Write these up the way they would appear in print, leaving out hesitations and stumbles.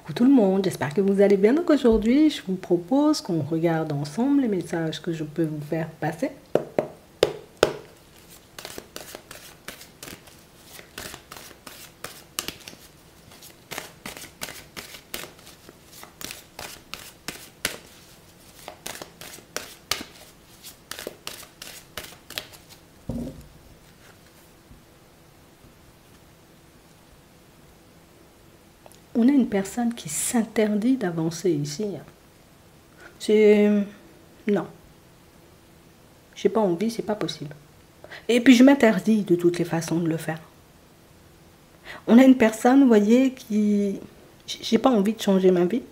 Coucou tout le monde, j'espère que vous allez bien. Donc aujourd'hui, je vous propose qu'on regarde ensemble les messages que je peux vous faire passer. On a une personne qui s'interdit d'avancer ici. C'est... Non. J'ai pas envie, c'est pas possible. Et puis je m'interdis de toutes les façons de le faire. On a une personne, vous voyez, qui... J'ai pas envie de changer ma vie.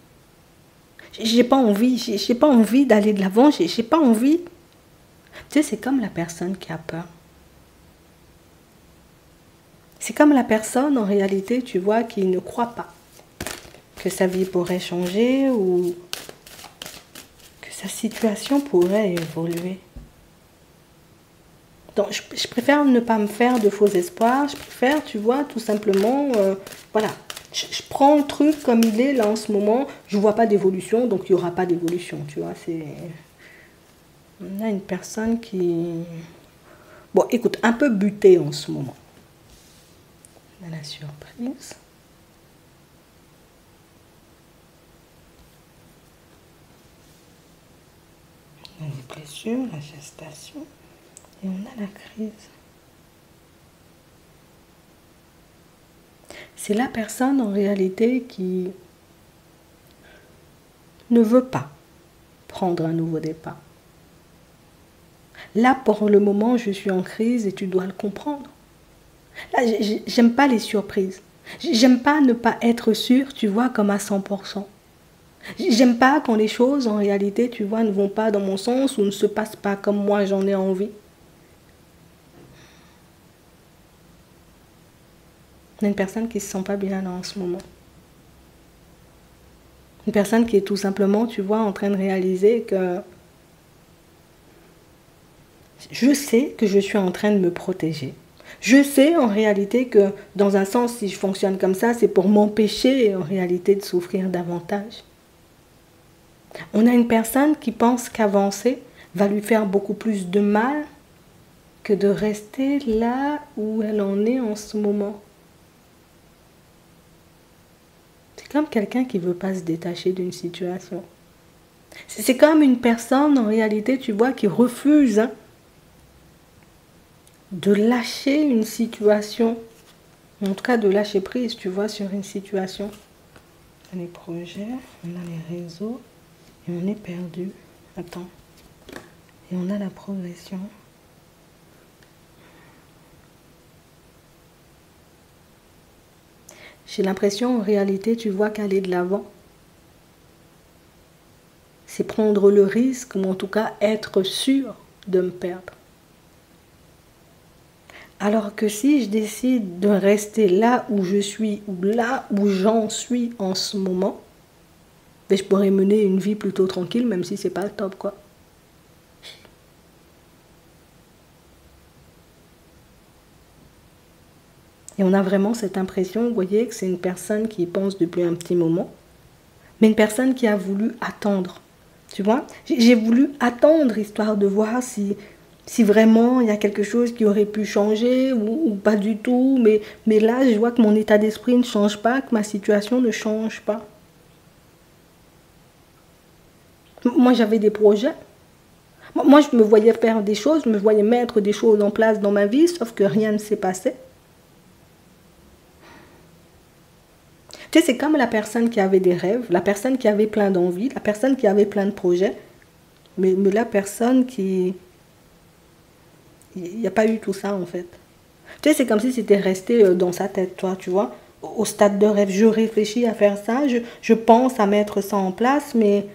J'ai pas envie d'aller de l'avant, j'ai pas envie. Tu sais, c'est comme la personne qui a peur. C'est comme la personne, en réalité, tu vois, qui ne croit pas que sa vie pourrait changer ou que sa situation pourrait évoluer. Donc, je préfère ne pas me faire de faux espoirs. Je préfère, tu vois, tout simplement, voilà. Je prends le truc comme il est là en ce moment. Je ne vois pas d'évolution, donc il n'y aura pas d'évolution, tu vois. On a une personne qui... Bon, écoute, un peu butée en ce moment. On a la surprise. On a les blessures, la gestation. Et on a la crise. C'est la personne en réalité qui ne veut pas prendre un nouveau départ. Là, pour le moment, je suis en crise et tu dois le comprendre. Là, j'aime pas les surprises. J'aime pas ne pas être sûre, tu vois, comme à 100%. J'aime pas quand les choses, en réalité, tu vois, ne vont pas dans mon sens ou ne se passent pas comme moi j'en ai envie. On a une personne qui ne se sent pas bien là en ce moment. Une personne qui est tout simplement, tu vois, en train de réaliser que je sais que je suis en train de me protéger. Je sais en réalité que dans un sens, si je fonctionne comme ça, c'est pour m'empêcher en réalité de souffrir davantage. On a une personne qui pense qu'avancer va lui faire beaucoup plus de mal que de rester là où elle en est en ce moment. C'est comme quelqu'un qui ne veut pas se détacher d'une situation. C'est comme une personne, en réalité, tu vois, qui refuse de lâcher une situation. En tout cas, de lâcher prise, tu vois, sur une situation. On a les projets, on a les réseaux, et on est perdu. Attends. Et on a la progression. J'ai l'impression, en réalité, tu vois, qu'aller de l'avant, c'est prendre le risque, ou en tout cas être sûr de me perdre. Alors que si je décide de rester là où je suis, ou là où j'en suis en ce moment, ben je pourrais mener une vie plutôt tranquille, même si c'est pas le top, quoi. Et on a vraiment cette impression, vous voyez, que c'est une personne qui pense depuis un petit moment, mais une personne qui a voulu attendre. Tu vois, j'ai voulu attendre, histoire de voir si vraiment il y a quelque chose qui aurait pu changer ou pas du tout. Mais là, je vois que mon état d'esprit ne change pas, que ma situation ne change pas. Moi, j'avais des projets. Moi, je me voyais faire des choses, je me voyais mettre des choses en place dans ma vie, sauf que rien ne s'est passé. Tu sais, c'est comme la personne qui avait des rêves, la personne qui avait plein d'envies, la personne qui avait plein de projets, mais la personne qui... Il n'y a pas eu tout ça, en fait. Tu sais, c'est comme si c'était resté dans sa tête, toi, tu vois. Au stade de rêve, je réfléchis à faire ça, je pense à mettre ça en place, mais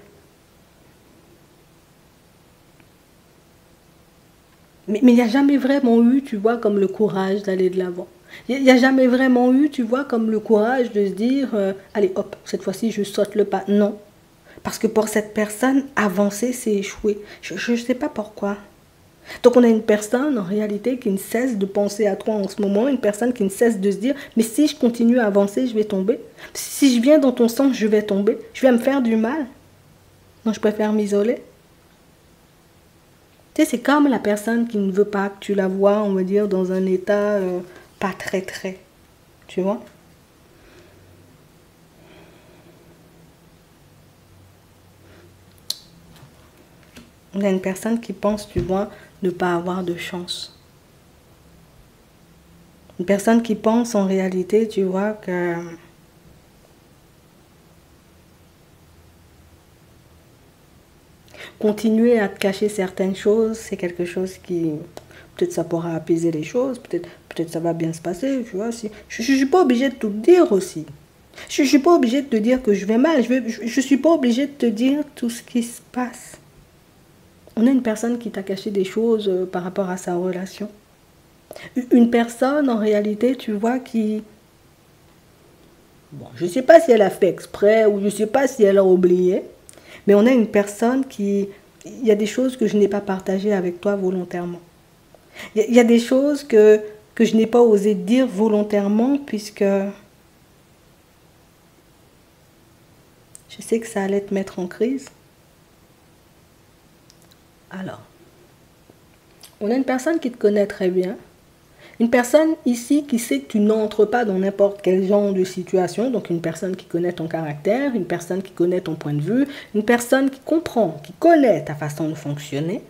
il n'y a jamais vraiment eu, tu vois, comme le courage d'aller de l'avant. Il n'y a jamais vraiment eu, tu vois, comme le courage de se dire, allez, hop, cette fois-ci, je saute le pas. Non. Parce que pour cette personne, avancer, c'est échouer. Je ne sais pas pourquoi. Donc on a une personne en réalité qui ne cesse de penser à toi en ce moment, une personne qui ne cesse de se dire mais si je continue à avancer, je vais tomber. Si je viens dans ton sens, je vais tomber. Je vais me faire du mal. Donc je préfère m'isoler. Tu sais, c'est comme la personne qui ne veut pas que tu la vois, on va dire, dans un état pas très, tu vois. On a une personne qui pense, tu vois, ne pas avoir de chance. Une personne qui pense en réalité, tu vois, que continuer à te cacher certaines choses, c'est quelque chose qui, peut-être ça pourra apaiser les choses, peut-être ça va bien se passer, tu vois. Si, je ne suis pas obligée de tout te dire aussi. Je ne suis pas obligée de te dire que je vais mal, je ne suis pas obligée de te dire tout ce qui se passe. On a une personne qui t'a caché des choses par rapport à sa relation. Une personne, en réalité, tu vois, qui... Bon, je ne sais pas si elle a fait exprès ou je ne sais pas si elle a oublié, mais on a une personne qui... Il y a des choses que je n'ai pas partagées avec toi volontairement. Il y a des choses que je n'ai pas osé dire volontairement puisque je sais que ça allait te mettre en crise. Alors, on a une personne qui te connaît très bien. Une personne ici qui sait que tu n'entres pas dans n'importe quel genre de situation, donc une personne qui connaît ton caractère, une personne qui connaît ton point de vue, une personne qui comprend, qui connaît ta façon de fonctionner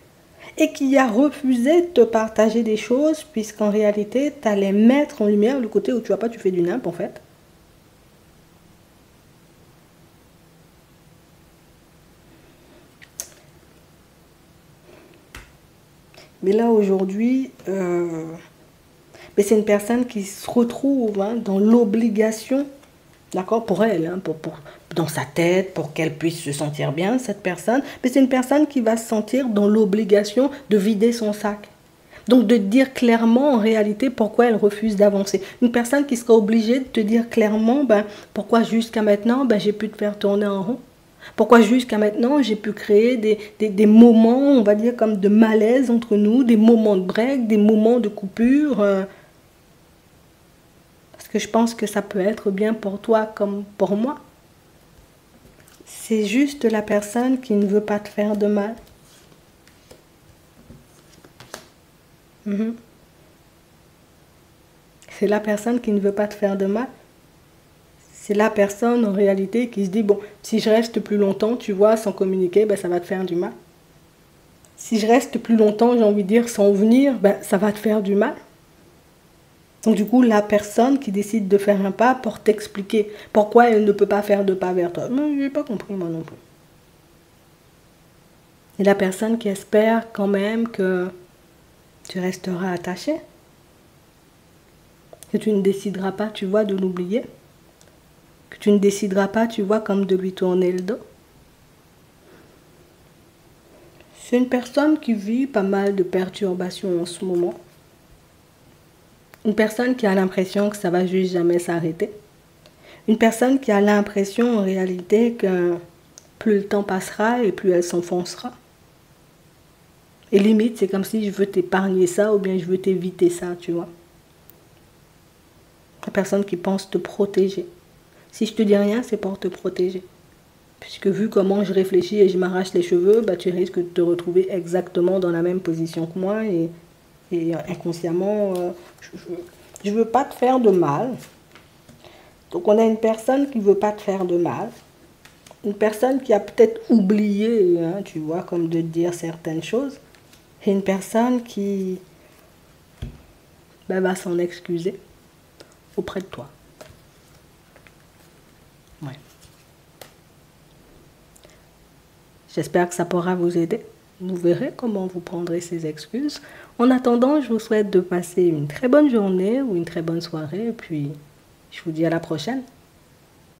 et qui a refusé de te partager des choses puisqu'en réalité, tu allais mettre en lumière le côté où tu vois pas, tu fais du nimp en fait. Mais là aujourd'hui... Mais c'est une personne qui se retrouve dans l'obligation, d'accord, pour elle, dans sa tête, pour qu'elle puisse se sentir bien, cette personne. Mais c'est une personne qui va se sentir dans l'obligation de vider son sac. Donc de dire clairement en réalité pourquoi elle refuse d'avancer. Une personne qui sera obligée de te dire clairement pourquoi jusqu'à maintenant j'ai pu te faire tourner en rond. Pourquoi jusqu'à maintenant, j'ai pu créer des moments, on va dire, comme de malaise entre nous, des moments de break, des moments de coupure. Parce que je pense que ça peut être bien pour toi comme pour moi. C'est juste la personne qui ne veut pas te faire de mal. C'est la personne qui ne veut pas te faire de mal. C'est la personne en réalité qui se dit, bon, si je reste plus longtemps, tu vois, sans communiquer, ça va te faire du mal. Si je reste plus longtemps, j'ai envie de dire, sans venir, ça va te faire du mal. Donc du coup, la personne qui décide de faire un pas pour t'expliquer pourquoi elle ne peut pas faire de pas vers toi. Mais je n'ai pas compris moi non plus. Et la personne qui espère quand même que tu resteras attaché. Que tu ne décideras pas, tu vois, de l'oublier. Que tu ne décideras pas, tu vois, comme de lui tourner le dos. C'est une personne qui vit pas mal de perturbations en ce moment. Une personne qui a l'impression que ça va juste jamais s'arrêter. Une personne qui a l'impression en réalité que plus le temps passera et plus elle s'enfoncera. Et limite, c'est comme si je veux t'épargner ça ou bien je veux t'éviter ça, tu vois. La personne qui pense te protéger. Si je te dis rien, c'est pour te protéger. Puisque vu comment je réfléchis et je m'arrache les cheveux, tu risques de te retrouver exactement dans la même position que moi. Et inconsciemment, je ne veux pas te faire de mal. Donc on a une personne qui ne veut pas te faire de mal. Une personne qui a peut-être oublié, tu vois, comme de dire certaines choses. Et une personne qui va s'en excuser auprès de toi. Ouais. J'espère que ça pourra vous aider. Vous verrez comment vous prendrez ces excuses. En attendant, je vous souhaite de passer une très bonne journée ou une très bonne soirée. Et puis, je vous dis à la prochaine.